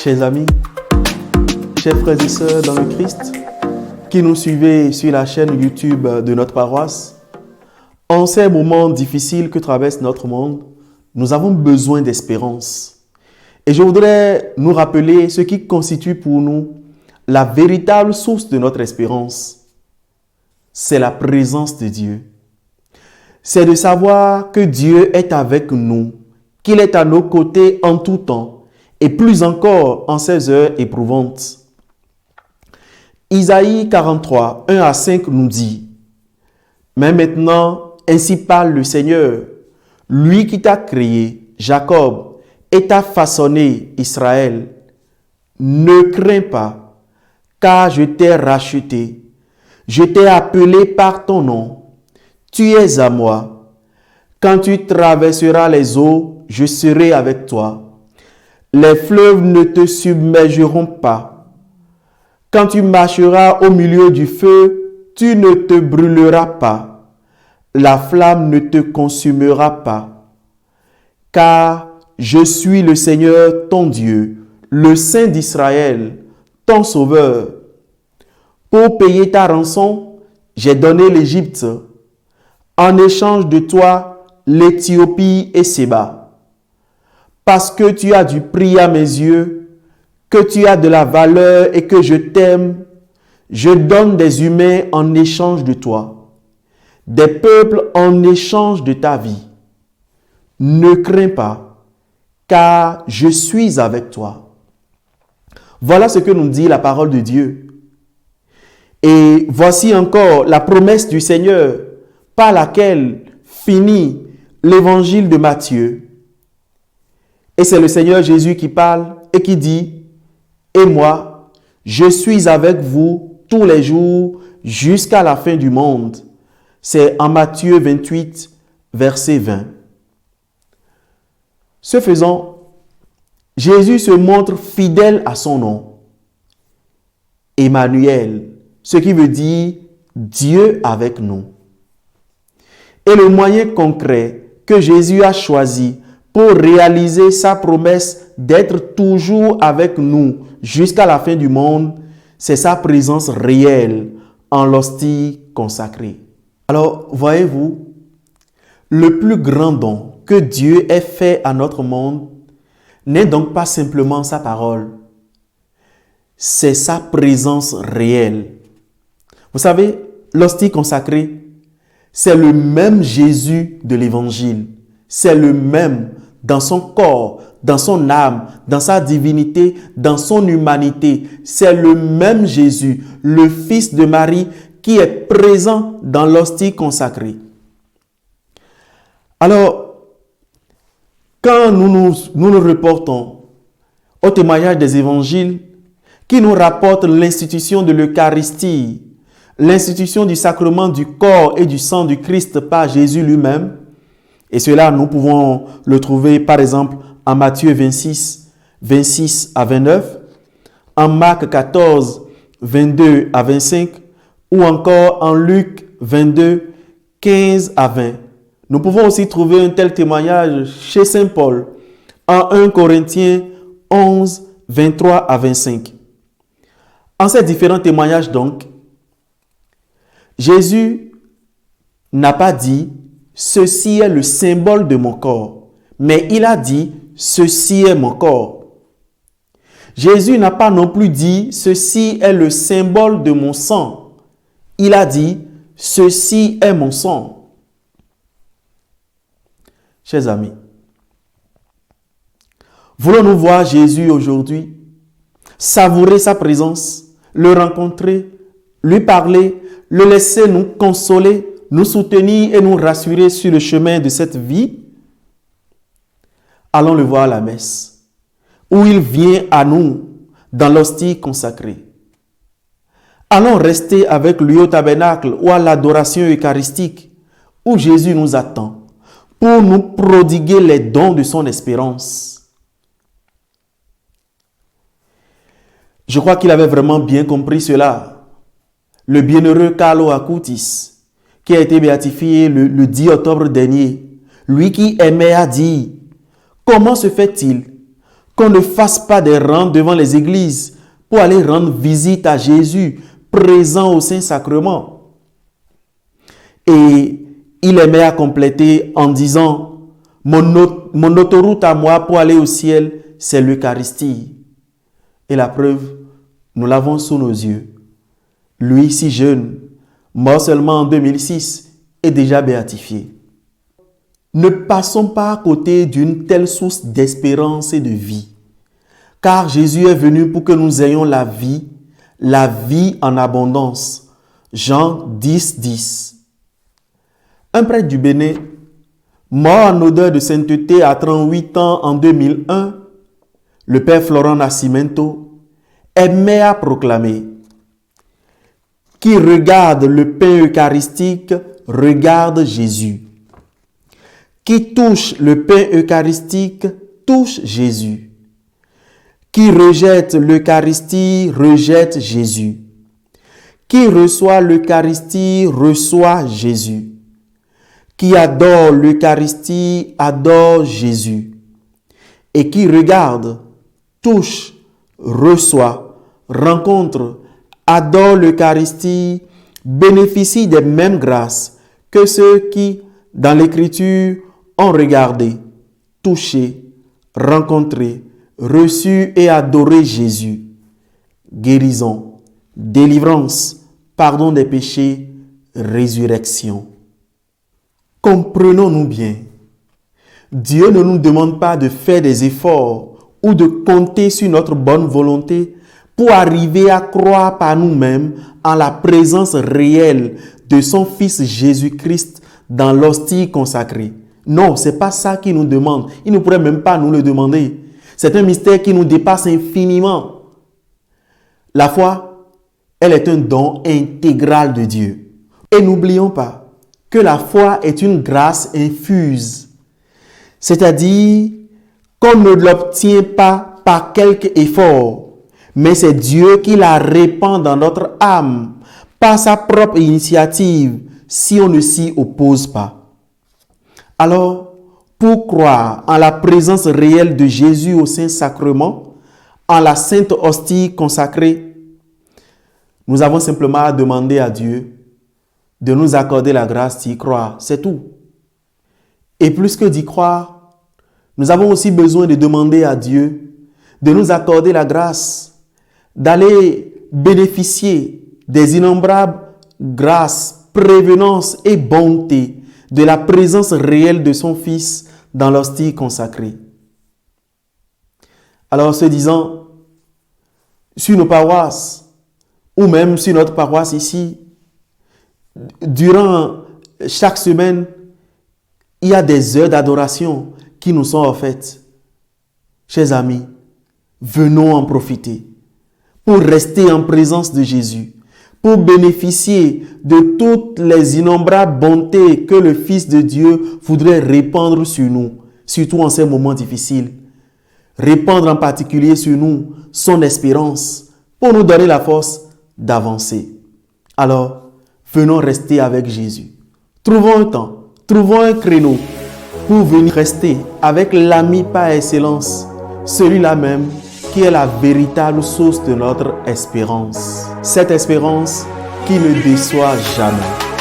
Chers amis, chers frères et sœurs dans le Christ, qui nous suivez sur la chaîne YouTube de notre paroisse, en ces moments difficiles que traverse notre monde, nous avons besoin d'espérance. Et je voudrais nous rappeler ce qui constitue pour nous la véritable source de notre espérance. C'est la présence de Dieu. C'est de savoir que Dieu est avec nous, qu'il est à nos côtés en tout temps, et plus encore en ces heures éprouvantes. Isaïe 43, 1 à 5 nous dit: « Mais maintenant, ainsi parle le Seigneur, lui qui t'a créé, Jacob, et t'a façonné, Israël. Ne crains pas, car je t'ai racheté. Je t'ai appelé par ton nom. Tu es à moi. Quand tu traverseras les eaux, je serai avec toi. Les fleuves ne te submergeront pas. Quand tu marcheras au milieu du feu, tu ne te brûleras pas. La flamme ne te consumera pas. Car je suis le Seigneur ton Dieu, le Saint d'Israël, ton Sauveur. Pour payer ta rançon, j'ai donné l'Égypte. En échange de toi, l'Éthiopie et Séba. Parce que tu as du prix à mes yeux, que tu as de la valeur et que je t'aime, je donne des humains en échange de toi, des peuples en échange de ta vie. Ne crains pas, car je suis avec toi. » Voilà ce que nous dit la parole de Dieu. Et voici encore la promesse du Seigneur par laquelle finit l'évangile de Matthieu. Et c'est le Seigneur Jésus qui parle et qui dit: « Et moi, je suis avec vous tous les jours jusqu'à la fin du monde. » C'est en Matthieu 28, verset 20. Ce faisant, Jésus se montre fidèle à son nom, Emmanuel, ce qui veut dire Dieu avec nous. Et le moyen concret que Jésus a choisi pour réaliser sa promesse d'être toujours avec nous jusqu'à la fin du monde, c'est sa présence réelle en l'hostie consacrée. Alors, voyez-vous, le plus grand don que Dieu ait fait à notre monde n'est donc pas simplement sa parole, c'est sa présence réelle. Vous savez, l'hostie consacrée, c'est le même Jésus de l'Évangile. C'est le même dans son corps, dans son âme, dans sa divinité, dans son humanité. C'est le même Jésus, le Fils de Marie, qui est présent dans l'hostie consacrée. Alors, quand nous nous reportons au témoignage des évangiles qui nous rapportent l'institution de l'Eucharistie, l'institution du sacrement du corps et du sang du Christ par Jésus lui-même, et cela nous pouvons le trouver par exemple en Matthieu 26, 26 à 29, en Marc 14, 22 à 25, ou encore en Luc 22, 15 à 20. Nous pouvons aussi trouver un tel témoignage chez Saint Paul en 1 Corinthiens 11, 23 à 25. En ces différents témoignages donc, Jésus n'a pas dit « ceci est le symbole de mon corps », mais il a dit « ceci est mon corps ». Jésus n'a pas non plus dit « ceci est le symbole de mon sang ». Il a dit « ceci est mon sang ». Chers amis, voulons-nous voir Jésus aujourd'hui, savourer sa présence, le rencontrer, lui parler, le laisser nous consoler, nous soutenir et nous rassurer sur le chemin de cette vie? Allons le voir à la messe, où il vient à nous dans l'hostie consacrée. Allons rester avec lui au tabernacle ou à l'adoration eucharistique, où Jésus nous attend pour nous prodiguer les dons de son espérance. Je crois qu'il avait vraiment bien compris cela. Le bienheureux Carlo Acutis, qui a été béatifié le 10 octobre dernier, lui qui aimait a dit: « Comment se fait-il qu'on ne fasse pas des rangs devant les églises pour aller rendre visite à Jésus présent au Saint-Sacrement. Et il aimait à compléter en disant, mon autoroute à moi pour aller au ciel, c'est l'Eucharistie. Et la preuve, nous l'avons sous nos yeux. Lui, si jeune, mort seulement en 2006, est déjà béatifié. Ne passons pas à côté d'une telle source d'espérance et de vie. Car Jésus est venu pour que nous ayons la vie en abondance. Jean 10, 10. Un prêtre du Bénin, mort en odeur de sainteté à 38 ans en 2001, le père Florent Nascimento, aimait à proclamer: qui regarde le pain eucharistique, regarde Jésus. Qui touche le pain eucharistique, touche Jésus. Qui rejette l'Eucharistie, rejette Jésus. Qui reçoit l'Eucharistie, reçoit Jésus. Qui adore l'Eucharistie, adore Jésus. Et qui regarde, touche, reçoit, rencontre, adore l'Eucharistie, bénéficie des mêmes grâces que ceux qui, dans l'Écriture, ont regardé, touché, rencontré, reçu et adoré Jésus. Guérison, délivrance, pardon des péchés, résurrection. Comprenons-nous bien. Dieu ne nous demande pas de faire des efforts ou de compter sur notre bonne volonté pour arriver à croire par nous-mêmes en la présence réelle de son Fils Jésus-Christ dans l'hostie consacrée. Non, ce n'est pas ça qu'il nous demande. Il ne pourrait même pas nous le demander. C'est un mystère qui nous dépasse infiniment. La foi, elle est un don intégral de Dieu. Et n'oublions pas que la foi est une grâce infuse. C'est-à-dire qu'on ne l'obtient pas par quelque effort, mais c'est Dieu qui la répand dans notre âme par sa propre initiative si on ne s'y oppose pas. Alors, pour croire en la présence réelle de Jésus au Saint-Sacrement, en la Sainte Hostie consacrée, nous avons simplement à demander à Dieu de nous accorder la grâce d'y croire. C'est tout. Et plus que d'y croire, nous avons aussi besoin de demander à Dieu de nous accorder la grâce d'aller bénéficier des innombrables grâces, prévenances et bontés de la présence réelle de son Fils dans l'hostie consacrée. Alors, se disant, sur nos paroisses, ou même sur notre paroisse ici, durant chaque semaine, il y a des heures d'adoration qui nous sont offertes. Chers amis, venons en profiter pour rester en présence de Jésus, pour bénéficier de toutes les innombrables bontés que le Fils de Dieu voudrait répandre sur nous, surtout en ces moments difficiles. Répandre en particulier sur nous son espérance pour nous donner la force d'avancer. Alors, venons rester avec Jésus. Trouvons un temps, trouvons un créneau pour venir rester avec l'ami par excellence, celui-là même qui est la véritable source de notre espérance. Cette espérance qui ne déçoit jamais.